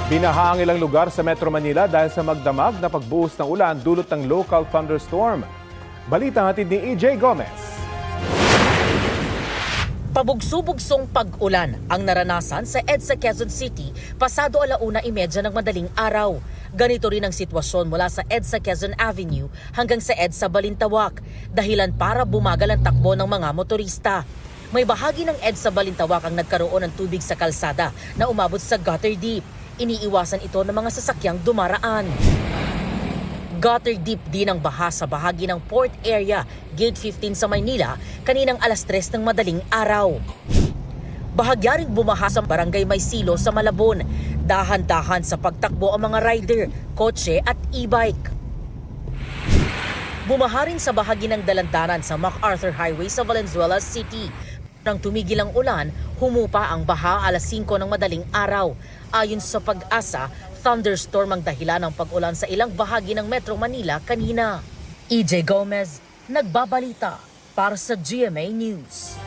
Binaha ang ilang lugar sa Metro Manila dahil sa magdamag na pagbuhos ng ulan dulot ng local thunderstorm. Balita hatid ni EJ Gomez. Pabugso-bugsong pag-ulan ang naranasan sa EDSA Quezon City pasado 1:30 ng madaling araw. Ganito rin ang sitwasyon mula sa EDSA Quezon Avenue hanggang sa EDSA Balintawak, dahilan para bumagal ang takbo ng mga motorista. May bahagi ng EDSA Balintawak ang nagkaroon ng tubig sa kalsada na umabot sa gutter deep. Iniiwasan ito ng mga sasakyang dumaraan. Gutter deep din ang baha sa bahagi ng Port Area, Gate 15 sa Maynila, kaninang 3:00 ng madaling araw. Bahagya ring bumaha sa Barangay Maysilo sa Malabon. Dahan-dahan sa pagtakbo ang mga rider, kotse at e-bike. Bumaha rin sa bahagi ng dalandanan sa MacArthur Highway sa Valenzuela City. Nang tumigil ang ulan, humupa ang baha 5:00 ng madaling araw. Ayon sa Pag-asa, thunderstorm ang dahilan ng pag-ulan sa ilang bahagi ng Metro Manila kanina. EJ Gomez, nagbabalita para sa GMA News.